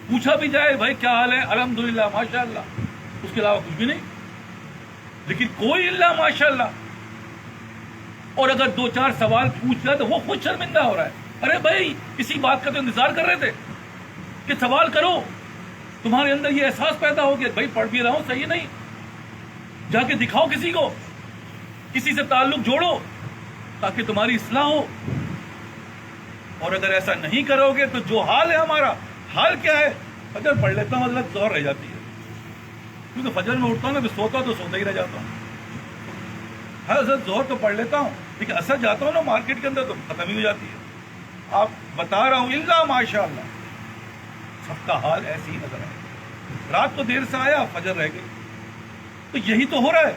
پوچھا بھی جائے بھائی کیا حال ہے، الحمدللہ ماشاء اللہ، اس کے علاوہ کچھ بھی نہیں. لیکن کوئی اللہ ماشاء اللہ. اور اگر دو چار سوال پوچھ رہا تو وہ خود شرمندہ ہو رہا ہے. ارے بھائی اسی بات کا تو انتظار کر رہے تھے کہ سوال کرو. تمہارے اندر یہ احساس پیدا ہو گیا بھائی پڑھ بھی رہا ہوں صحیح نہیں، جا کے دکھاؤ کسی کو، کسی سے تعلق جوڑو تاکہ تمہاری اصلاح ہو. اور اگر ایسا نہیں کرو گے تو جو حال ہے ہمارا، حال کیا ہے؟ فجر پڑھ لیتا ہوں اللہ ظہر رہ جاتی ہے، کیونکہ فجر میں اٹھتا ہوں نا سوتا تو سوتا ہی رہ جاتا ہوں. حضرت ظہر تو پڑھ لیتا ہوں لیکن اثر جاتا ہوں نا مارکیٹ کے اندر تو ختم ہی ہو جاتی ہے. آپ بتا رہا ہوں اللہ ماشاء اللہ سب کا حال ایسے ہی نظر آئے. رات کو دیر سے آیا فجر رہ گئی، تو یہی تو ہو رہا ہے.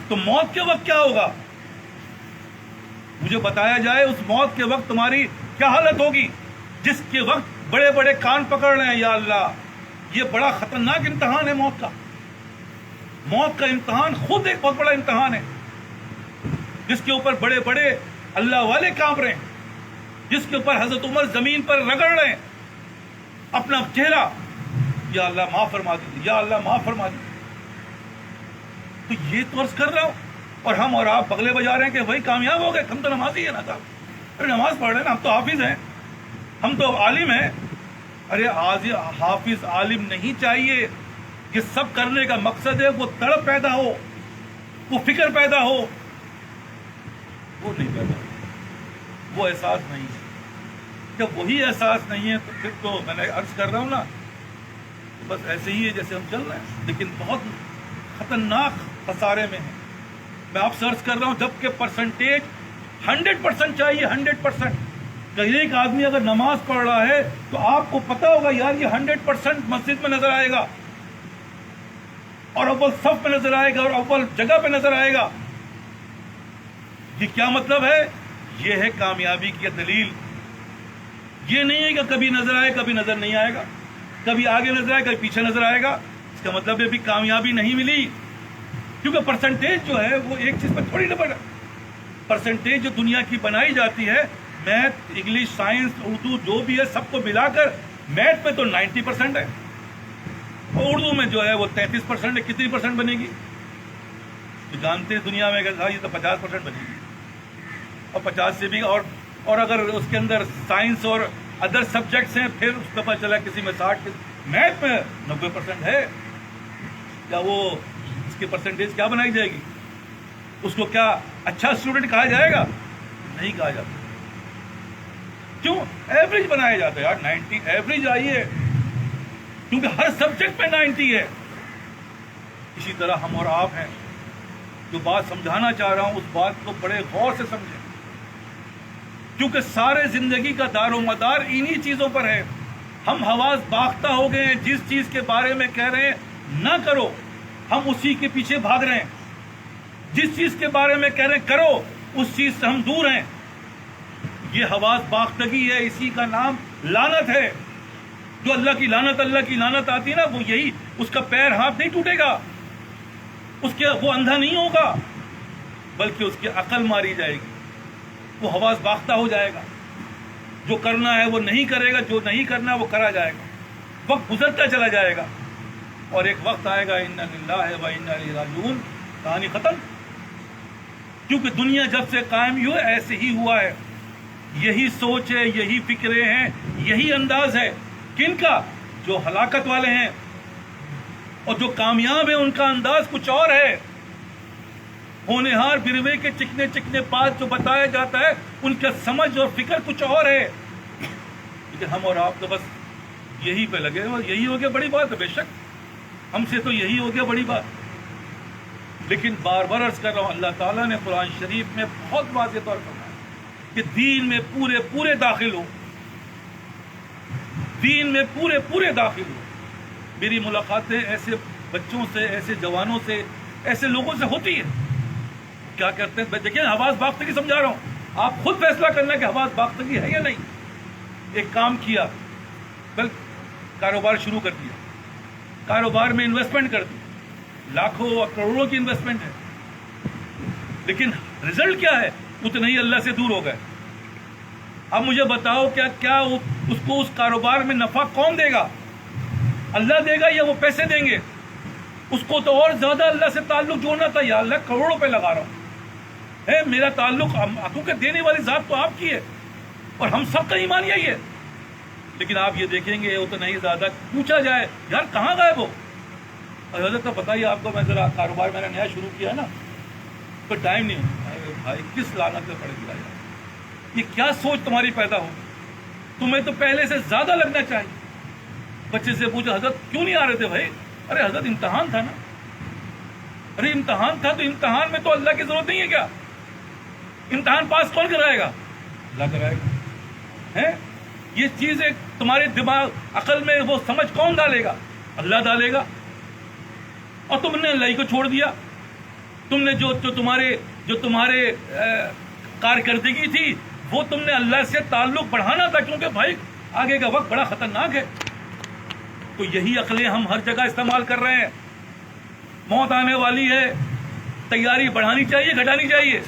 تو موت کے وقت کیا ہوگا؟ مجھے بتایا جائے اس موت کے وقت تمہاری کیا حالت ہوگی جس کے وقت بڑے بڑے کان پکڑ رہے ہیں. یا اللہ یہ بڑا خطرناک امتحان ہے موت کا. موت کا امتحان خود ایک بہت بڑا امتحان ہے جس کے اوپر بڑے بڑے اللہ والے کانپ رہے ہیں، جس کے اوپر حضرت عمر زمین پر رگڑ رہے ہیں اپنا چہرہ، یا اللہ معاف فرما دیجیے، یا اللہ معاف فرما دیجیے. تو یہ تو عرض کر رہا ہوں. اور ہم اور آپ بغلے بجا رہے ہیں کہ بھائی کامیاب ہو گئے، ہم تو نمازی ہیں نا صاحب، ارے نماز پڑھ رہے ہیں نا، ہم تو حافظ ہیں، ہم تو عالم ہیں. ارے حافظ عالم نہیں چاہیے. یہ سب کرنے کا مقصد ہے وہ تڑپ پیدا ہو، وہ فکر پیدا ہو. وہ نہیں پیدا ہو، وہ احساس نہیں ہے. جب وہی احساس نہیں ہے تو پھر تو میں نے عرض کر رہا ہوں نا بس ایسے ہی ہے جیسے ہم چل رہے ہیں، لیکن بہت خطرناک خسارے میں ہیں. میں آپ سے عرض کر رہا ہوں جبکہ پرسنٹیج 100% چاہیے، 100%. ایک آدمی اگر نماز پڑھ رہا ہے تو آپ کو پتا ہوگا یار یہ 100% مسجد میں نظر آئے گا، اور اول صف پہ نظر آئے گا، اور اول جگہ پہ نظر آئے گا. یہ کیا مطلب ہے؟ یہ ہے کامیابی کی دلیل. یہ نہیں ہے کہ کبھی نظر آئے کبھی نظر نہیں آئے گا، کبھی آگے نظر آئے کبھی پیچھے نظر آئے گا. اس کا مطلب یہ بھی کامیابی نہیں ملی، کیونکہ پرسنٹیج جو ہے وہ ایک چیز پر تھوڑی نہ بنا. پرسنٹیج جو دنیا کی بنائی جاتی ہے، میتھ، انگلش، سائنس، اردو جو بھی ہے سب کو ملا کر میتھ پہ تو 90% ہے، اور اردو میں جو ہے وہ 33% ہے. کتنی پرسنٹ بنے گی؟ تو جانتے ہیں دنیا میں کہ یہ تو 50% بنے گی، اور 50 سے بھی. اور اگر اس کے اندر سائنس اور ادر سبجیکٹس ہیں پھر اس کا پتہ چلا کسی میں 60، میتھ میں 90% ہے. کیا وہ اس کی پرسنٹیج کیا بنائی جائے گی؟ اس کو کیا اچھا اسٹوڈنٹ کہا جائے گا؟ نہیں کہا جاتا. کیوں؟ ایوریج بنایا جاتا ہے یار. 90 ایوریج آئی ہے کیونکہ ہر سبجیکٹ میں 90 ہے. اسی طرح ہم اور آپ ہیں. جو بات سمجھانا چاہ رہا ہوں اس بات کو بڑے غور سے سمجھیں، کیونکہ سارے زندگی کا دار و مدار انہی چیزوں پر ہے. ہم حواس باختہ ہو گئے ہیں. جس چیز کے بارے میں کہہ رہے ہیں نہ کرو، ہم اسی کے پیچھے بھاگ رہے ہیں. جس چیز کے بارے میں کہہ رہے ہیں کرو، اس چیز سے ہم دور ہیں. یہ حواس باختگی ہے، اسی کا نام لعنت ہے. جو اللہ کی لعنت آتی ہے نا، وہ یہی، اس کا پیر ہاتھ نہیں ٹوٹے گا، وہ اندھا نہیں ہوگا، بلکہ اس کی عقل ماری جائے گی. وہ حواس باختہ ہو جائے گا. جو کرنا ہے وہ نہیں کرے گا، جو نہیں کرنا وہ کرا جائے گا. وقت گزرتا چلا جائے گا، اور ایک وقت آئے گا انا للہ و انا الیہ راجعون، کہانی ختم. کیونکہ دنیا جب سے قائم ہوئی ہے ایسے ہی ہوا ہے. یہی سوچ ہے، یہی فکریں ہیں، یہی انداز ہے. کن کا؟ جو ہلاکت والے ہیں. اور جو کامیاب ہیں ان کا انداز کچھ اور ہے. ہونہار بروے کے چکنے چکنے پاس جو بتایا جاتا ہے ان کا سمجھ اور فکر کچھ اور ہے. لیکن ہم اور آپ تو بس یہی پہ لگے ہیں، اور یہی ہو گیا بڑی بات ہے. بے شک ہم سے تو یہی ہو گیا بڑی بات. لیکن بار بار عرض کر رہا ہوں، اللہ تعالیٰ نے قرآن شریف میں بہت واضح طور پر کہ دین میں پورے داخل ہو، دین میں پورے داخل ہو. میری ملاقاتیں ایسے بچوں سے، ایسے جوانوں سے، ایسے لوگوں سے ہوتی ہیں. کیا کرتے ہیں؟ دیکھیں حواس باختگی سمجھا رہا ہوں، آپ خود فیصلہ کرنا کہ حواس باختگی ہے یا نہیں. ایک کام کیا، کاروبار شروع کر دیا، کاروبار میں انویسٹمنٹ کر دی، لاکھوں اور کروڑوں کی انویسٹمنٹ ہے، لیکن رزلٹ کیا ہے؟ اتنے ہی اللہ سے دور ہو گئے. اب مجھے بتاؤ کیا اس کو اس کاروبار میں نفع کون دے گا؟ اللہ دے گا یا وہ پیسے دیں گے؟ اس کو تو اور زیادہ اللہ سے تعلق جوڑنا تھا. یا اللہ کروڑوں روپے لگا رہا ہوں، میرا تعلق کیونکہ دینے والی ذات تو آپ کی ہے اور ہم سب کا ایمان یہی ہے. لیکن آپ یہ دیکھیں گے وہ تو نہیں زیادہ پوچھا جائے یار کہاں گئے وہ؟ اور حضرت تو بتائیے آپ کو، میں ذرا کاروبار میں نے نیا شروع کیا ہے نا تو ٹائم نہیں ہے. بھائی کس لعنت میں پڑ گیا یار، یہ کیا سوچ تمہاری پیدا ہو؟ تمہیں تو پہلے سے زیادہ لگنا چاہیے. بچے سے پوچھا حضرت کیوں نہیں آ رہے تھے بھائی؟ ارے حضرت امتحان تھا نا. ارے امتحان تھا تو امتحان میں تو اللہ کی ضرورت نہیں ہے کیا؟ امتحان پاس کون کرائے گا؟ اللہ کرائے گا. یہ چیز ایک تمہارے دماغ عقل میں وہ سمجھ کون ڈالے گا؟ اللہ ڈالے گا. اور تم نے اللہ کو چھوڑ دیا. تم نے جو تمہارے کارکردگی تھی وہ تم نے اللہ سے تعلق بڑھانا تھا، کیونکہ بھائی آگے کا وقت بڑا خطرناک ہے. تو یہی عقلیں ہم ہر جگہ استعمال کر رہے ہیں. موت آنے والی ہے، تیاری بڑھانی چاہیے گھٹانی چاہیے؟